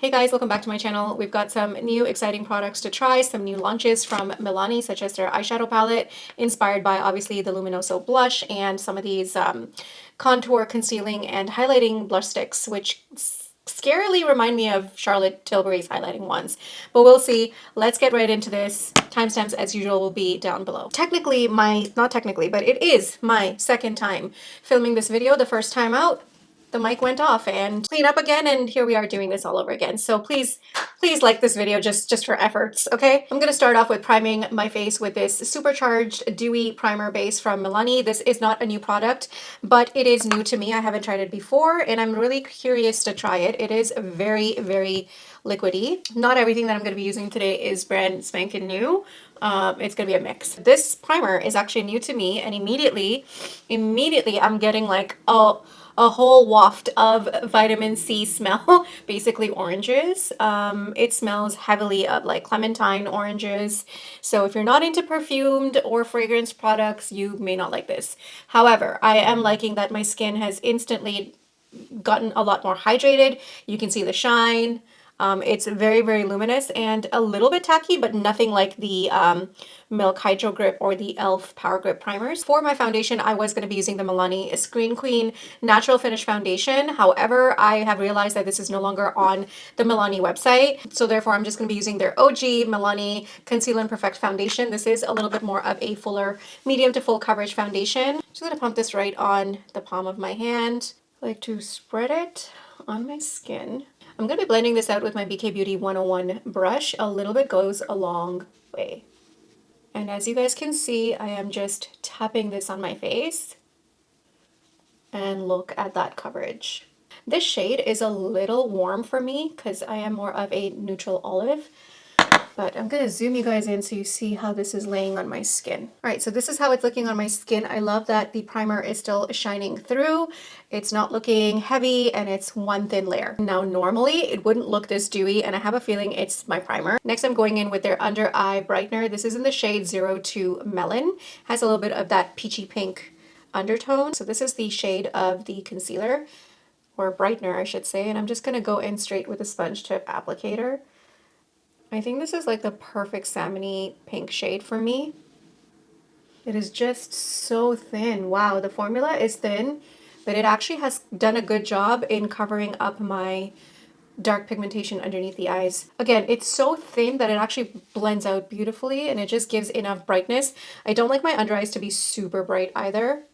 Hey guys, welcome back to my channel. We've got some new exciting products to try, some new launches from Milani, such as their eyeshadow palette, inspired by obviously the Luminoso blush and some of these contour, concealing, and highlighting blush sticks, which scarily remind me of Charlotte Tilbury's highlighting ones. But we'll see. Let's get right into this. Timestamps, as usual, will be down below. Technically, not technically, but it is my second time filming this video. The first time out, the mic went off and clean up again, and here we are doing this all over again. So please like this video just for efforts, okay? I'm gonna start off with priming my face with this Supercharged Dewy Primer Base from Milani. This is not a new product, but it is new to me. I haven't tried it before, and I'm really curious to try it. It is very, very liquidy. Not everything that I'm gonna be using today is brand spanking new. It's gonna be a mix. This primer is actually new to me, and immediately I'm getting like a whole waft of vitamin C smell, basically oranges. It smells heavily of like clementine oranges. So if you're not into perfumed or fragrance products, you may not like this. However, I am liking that my skin has instantly gotten a lot more hydrated. You can see the shine. It's very, very luminous and a little bit tacky, but nothing like the Milk Hydro Grip or the e.l.f. Power Grip primers. For my foundation, I was going to be using the Milani Screen Queen Natural Finish Foundation. However, I have realized that this is no longer on the Milani website. So therefore, I'm just going to be using their OG Milani Conceal and Perfect Foundation. This is a little bit more of a fuller medium to full coverage foundation. Just going to pump this right on the palm of my hand. I like to spread it on my skin. I'm going to be blending this out with my BK Beauty 101 brush. A little bit goes a long way. And as you guys can see, I am just tapping this on my face. And look at that coverage. This shade is a little warm for me because I am more of a neutral olive. But I'm going to zoom you guys in so you see how this is laying on my skin. All right, so this is how it's looking on my skin. I love that the primer is still shining through. It's not looking heavy and it's one thin layer. Now, normally it wouldn't look this dewy, and I have a feeling it's my primer. Next, I'm going in with their Under Eye Brightener. This is in the shade 02 Melon. Has a little bit of that peachy pink undertone. So this is the shade of the concealer, or brightener, I should say. And I'm just going to go in straight with a sponge tip applicator. I think this is like the perfect salmony pink shade for me. It is just so thin. Wow, the formula is thin, but it actually has done a good job in covering up my dark pigmentation underneath the eyes. Again, it's so thin that it actually blends out beautifully and it just gives enough brightness. I don't like my under eyes to be super bright either.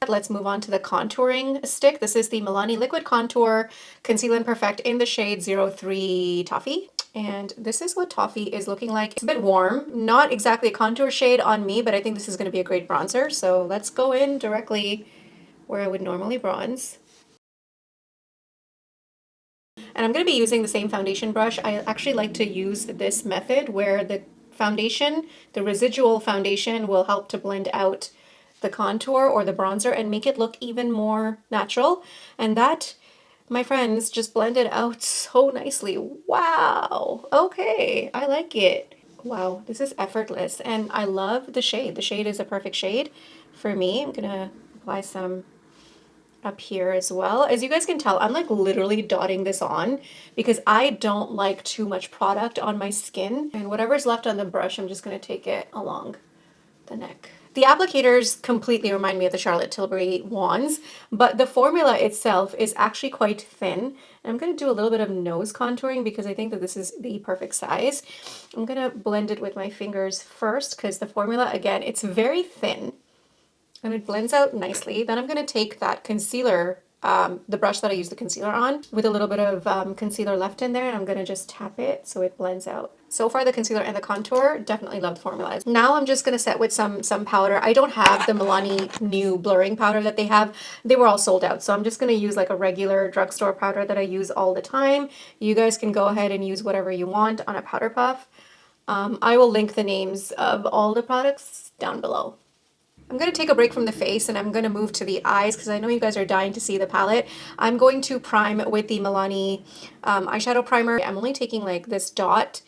Let's move on to the contouring stick. This is the Milani Liquid Contour Conceal and Perfect in the shade 03 Toffee. And this is what Toffee is looking like. It's a bit warm, not exactly a contour shade on me, but I think this is going to be a great bronzer. So let's go in directly where I would normally bronze. And I'm going to be using the same foundation brush. I actually like to use this method where the foundation, the residual foundation, will help to blend out the contour or the bronzer and make it look even more natural. And that, my friends, just blended out so nicely. Wow. Okay, I like it. Wow, this is effortless. And I love the shade. The shade is a perfect shade for me. I'm gonna apply some up here as well. As you guys can tell, I'm like literally dotting this on because I don't like too much product on my skin. And whatever's left on the brush, I'm just gonna take it along the neck. The applicators completely remind me of the Charlotte Tilbury wands, but the formula itself is actually quite thin. And I'm going to do a little bit of nose contouring because I think that this is the perfect size. I'm going to blend it with my fingers first because the formula, again, it's very thin and it blends out nicely. Then I'm going to take that concealer, the brush that I use the concealer on, with a little bit of concealer left in there, and I'm going to just tap it so it blends out. So far, the concealer and the contour, definitely love the formula. Now I'm just going to set with some powder. I don't have the Milani new blurring powder that they have. They were all sold out. So I'm just going to use like a regular drugstore powder that I use all the time. You guys can go ahead and use whatever you want on a powder puff. I will link the names of all the products down below. I'm going to take a break from the face and I'm going to move to the eyes because I know you guys are dying to see the palette. I'm going to prime with the Milani eyeshadow primer. I'm only taking like this dot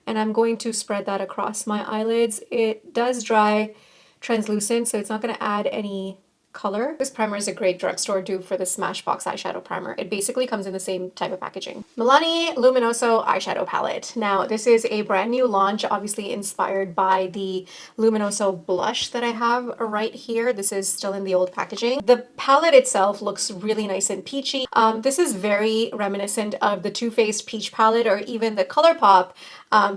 and I'm going to spread that across my eyelids. It does dry translucent, so it's not going to add any color. This primer is a great drugstore dupe for the Smashbox eyeshadow primer. It basically comes in the same type of packaging. Milani Luminoso eyeshadow palette. Now, this is a brand new launch, obviously inspired by the Luminoso blush that I have right here. This is still in the old packaging. The palette itself looks really nice and peachy. This is very reminiscent of the Too Faced Peach palette or even the ColourPop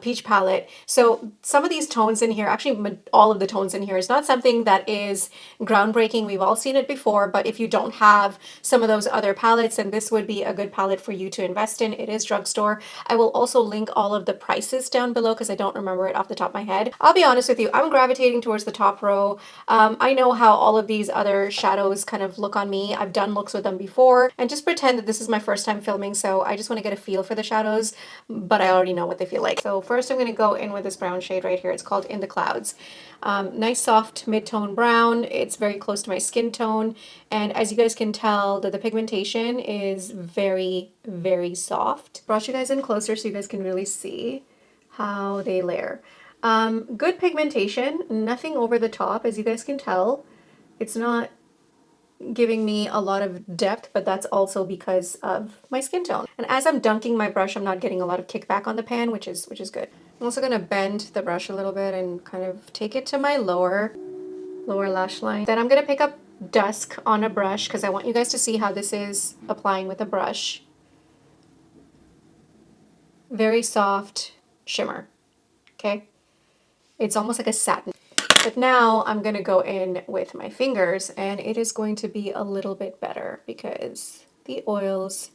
peach palette. So some of these tones in here, actually all of the tones in here, is not something that is groundbreaking. We've all seen it before, but if you don't have some of those other palettes, then this would be a good palette for you to invest in. It is drugstore. I will also link all of the prices down below because I don't remember it off the top of my head. I'll be honest with you, I'm gravitating towards the top row. I know how all of these other shadows kind of look on me. I've done looks with them before, and just pretend that this is my first time filming, so I just want to get a feel for the shadows, but I already know what they feel like. So first I'm going to go in with this brown shade right here. It's called In the Clouds. Nice soft mid-tone brown. It's very close to my skin tone, and as you guys can tell, the pigmentation is very, very soft. Brought you guys in closer so you guys can really see how they layer. Good pigmentation, nothing over the top, as you guys can tell. It's not giving me a lot of depth, but that's also because of my skin tone. And as I'm dunking my brush, I'm not getting a lot of kickback on the pan, which is good. I'm also gonna bend the brush a little bit and kind of take it to my lower lash line. Then I'm gonna pick up Dusk on a brush because I want you guys to see how this is applying with a brush. Very soft shimmer, okay? It's almost like a satin. But now I'm going to go in with my fingers, and it is going to be a little bit better because the oils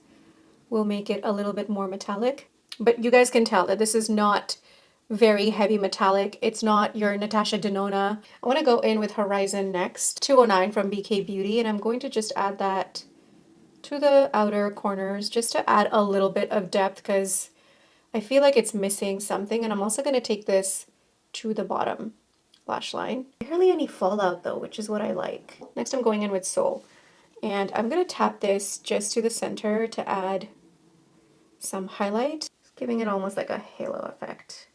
will make it a little bit more metallic. But you guys can tell that this is not very heavy metallic. It's not your Natasha Denona. I want to go in with Horizon next, 209 from BK Beauty, and I'm going to just add that to the outer corners just to add a little bit of depth because I feel like it's missing something. And I'm also going to take this to the bottom lash line. Barely any fallout though, which is what I like. Next I'm going in with Soul, and I'm going to tap this just to the center to add some highlight, giving it almost like a halo effect.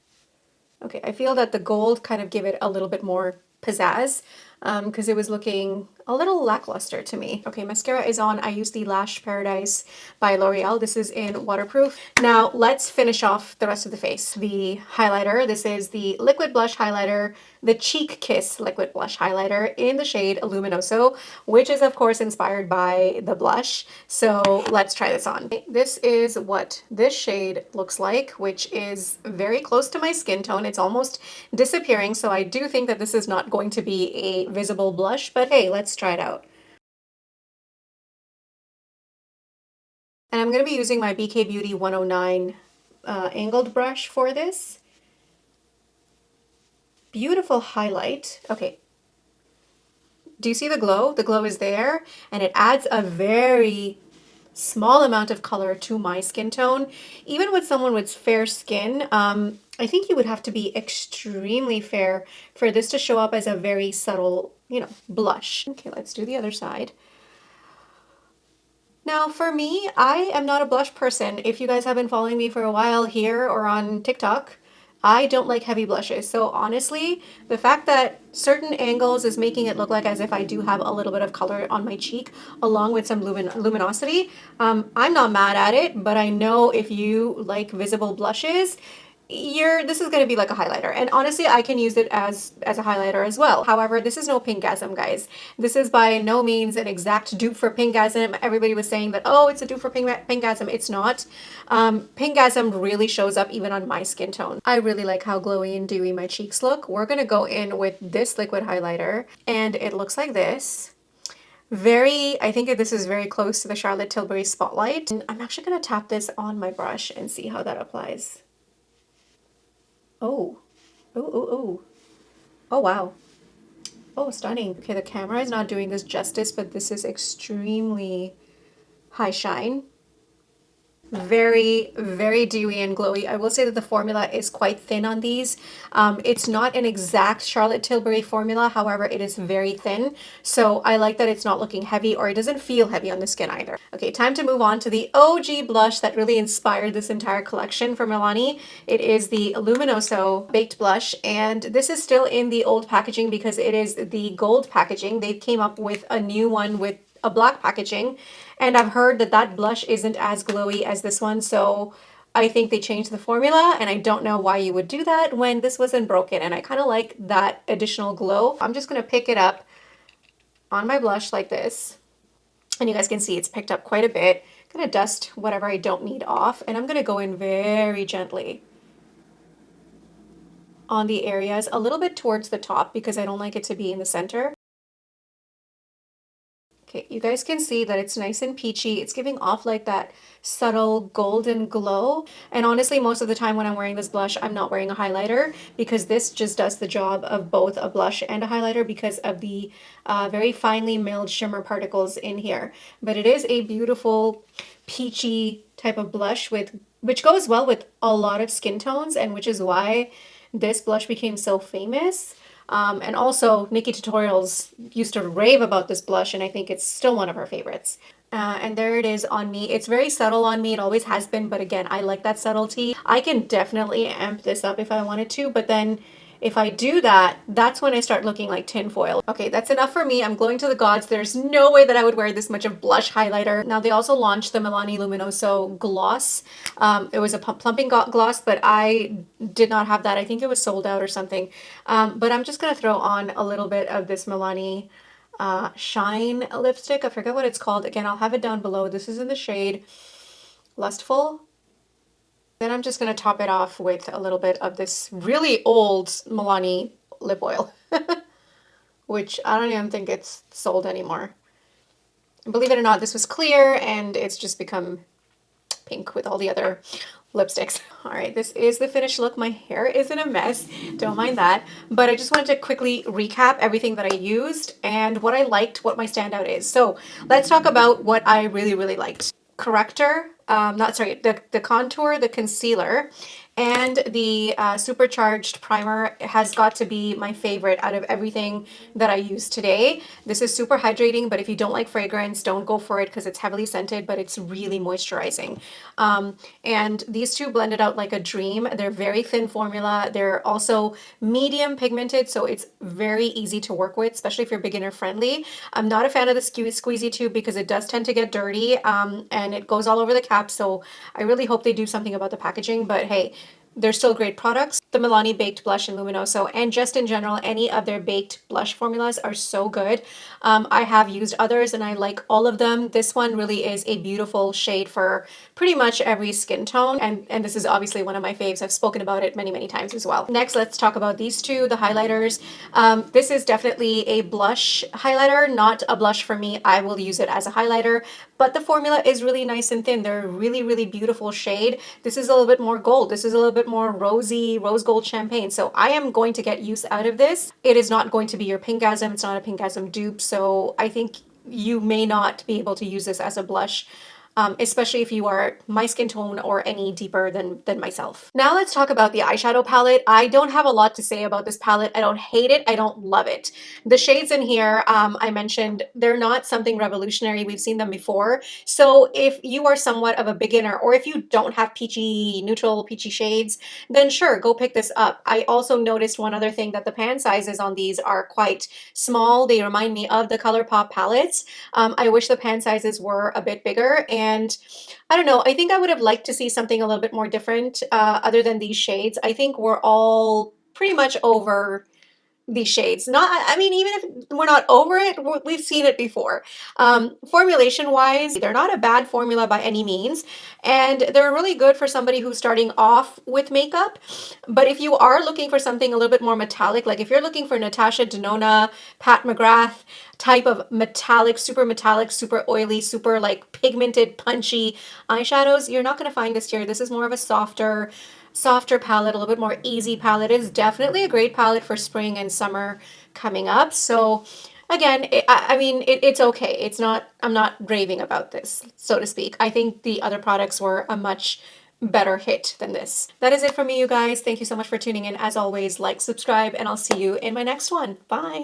Okay, I feel that the gold kind of gave it a little bit more pizzazz because it was looking a little lackluster to me. Okay, mascara is on. I use the Lash Paradise by L'Oreal. This is in waterproof. Now let's finish off the rest of the face. The highlighter, this is the liquid blush highlighter, the Cheek Kiss liquid blush highlighter in the shade Luminoso, which is of course inspired by the blush. So let's try this on. This is what this shade looks like, which is very close to my skin tone. It's almost disappearing, so I do think that this is not going to be a visible blush, but hey, let's try it out. And I'm going to be using my BK Beauty 109 angled brush for this. Beautiful highlight. Okay. Do you see the glow? The glow is there, and it adds a very small amount of color to my skin tone. Even with someone with fair skin, I think you would have to be extremely fair for this to show up as a very subtle, you know, blush. Okay, let's do the other side. Now for me, I am not a blush person. If you guys have been following me for a while here or on TikTok, I don't like heavy blushes. So honestly, the fact that certain angles is making it look like as if I do have a little bit of color on my cheek along with some luminosity, I'm not mad at it, but I know if you like visible blushes, this is going to be like a highlighter, and honestly I can use it as a highlighter as well. However, this is no Pinkgasm, guys. This is by no means an exact dupe for Pinkgasm. Everybody was saying that, oh, it's a dupe for Pinkgasm. It's not. Pinkgasm really shows up even on my skin tone. I really like how glowy and dewy my cheeks look. We're going to go in with this liquid highlighter, and it looks like this. I think this is very close to the Charlotte Tilbury Spotlight. And I'm actually going to tap this on my brush and see how that applies. Oh, oh, wow. Oh, stunning. Okay, the camera is not doing this justice, but this is extremely high shine. very, very dewy and glowy. I will say that the formula is quite thin on these. It's not an exact Charlotte Tilbury formula, however, it is very thin. So I like that it's not looking heavy, or it doesn't feel heavy on the skin either. Okay, time to move on to the OG blush that really inspired this entire collection for Milani. It is the Luminoso Baked Blush, and this is still in the old packaging because it is the gold packaging. They came up with a new one with a black packaging, and I've heard that that blush isn't as glowy as this one, so I think they changed the formula, and I don't know why you would do that when this wasn't broken, and I kind of like that additional glow. I'm just going to pick it up on my blush like this, and you guys can see it's picked up quite a bit. I'm going to dust whatever I don't need off, and I'm going to go in very gently on the areas, a little bit towards the top because I don't like it to be in the center. Okay, you guys can see that it's nice and peachy. It's giving off like that subtle golden glow. And honestly, most of the time when I'm wearing this blush, I'm not wearing a highlighter because this just does the job of both a blush and a highlighter because of the very finely milled shimmer particles in here. But it is a beautiful peachy type of blush which goes well with a lot of skin tones, and which is why this blush became so famous. And also, Nikki Tutorials used to rave about this blush, and I think it's still one of her favorites. And there it is on me. It's very subtle on me. It always has been, but again, I like that subtlety. I can definitely amp this up if I wanted to, but then if I do that, that's when I start looking like tinfoil. Okay, that's enough for me. I'm glowing to the gods. There's no way that I would wear this much of blush highlighter. Now, they also launched the Milani Luminoso gloss. It was a plumping gloss, but I did not have that. I think it was sold out or something. But I'm just going to throw on a little bit of this Milani Shine lipstick. I forget what it's called. Again, I'll have it down below. This is in the shade Lustful. Then I'm just going to top it off with a little bit of this really old Milani lip oil, which I don't even think it's sold anymore. And believe it or not, this was clear and it's just become pink with all the other lipsticks. All right, this is the finished look. My hair is in a mess, don't mind that, but I just wanted to quickly recap everything that I used and what I liked, what my standout is. So let's talk about what I really, really liked. Corrector, the contour, the concealer, and the Supercharged primer has got to be my favorite out of everything that I used today. This is super hydrating, but if you don't like fragrance, don't go for it because it's heavily scented, but it's really moisturizing. And these two blended out like a dream. They're very thin formula. They're also medium pigmented, so it's very easy to work with, especially if you're beginner friendly. I'm not a fan of the squeezy tube because it does tend to get dirty and it goes all over the cap, so I really hope they do something about the packaging, but hey, they're still great products. The Milani Baked Blush and Luminoso, and just in general, any of their baked blush formulas are so good. I have used others and I like all of them. This one really is a beautiful shade for pretty much every skin tone. And this is obviously one of my faves. I've spoken about it many, many times as well. Next, let's talk about these two, the highlighters. This is definitely a blush highlighter, not a blush for me. I will use it as a highlighter, but the formula is really nice and thin. They're a really, really beautiful shade. This is a little bit more gold. This is a little bit more rosy, rose gold champagne. So I am going to get use out of this. It is not going to be your Pinkgasm. It's not a Pinkgasm dupe. So I think you may not be able to use this as a blush. Especially if you are my skin tone or any deeper than myself. Now let's talk about the eyeshadow palette. I don't have a lot to say about this palette. I don't hate it. I don't love it. The shades in here, I mentioned, they're not something revolutionary. We've seen them before. So if you are somewhat of a beginner, or if you don't have peachy, neutral peachy shades, then sure, go pick this up. I also noticed one other thing, that the pan sizes on these are quite small. They remind me of the ColourPop palettes. I wish the pan sizes were a bit bigger, and I don't know, I think I would have liked to see something a little bit more different other than these shades. I think we're all pretty much over these shades. Not, I mean, even if we're not over it, we've seen it before. Formulation wise, they're not a bad formula by any means, and they're really good for somebody who's starting off with makeup. But if you are looking for something a little bit more metallic, like if you're looking for Natasha Denona, Pat McGrath type of metallic, super oily, super like pigmented, punchy eyeshadows, you're not going to find this here. This is more of a softer palette, a little bit more easy palette. It's definitely a great palette for spring and summer coming up. So Again, I mean, it's okay. It's not, I'm not raving about this, so to speak. I think the other products were a much better hit than this. That is it for me, you guys. Thank you so much for tuning in. As always, like, subscribe, and I'll see you in my next one. Bye.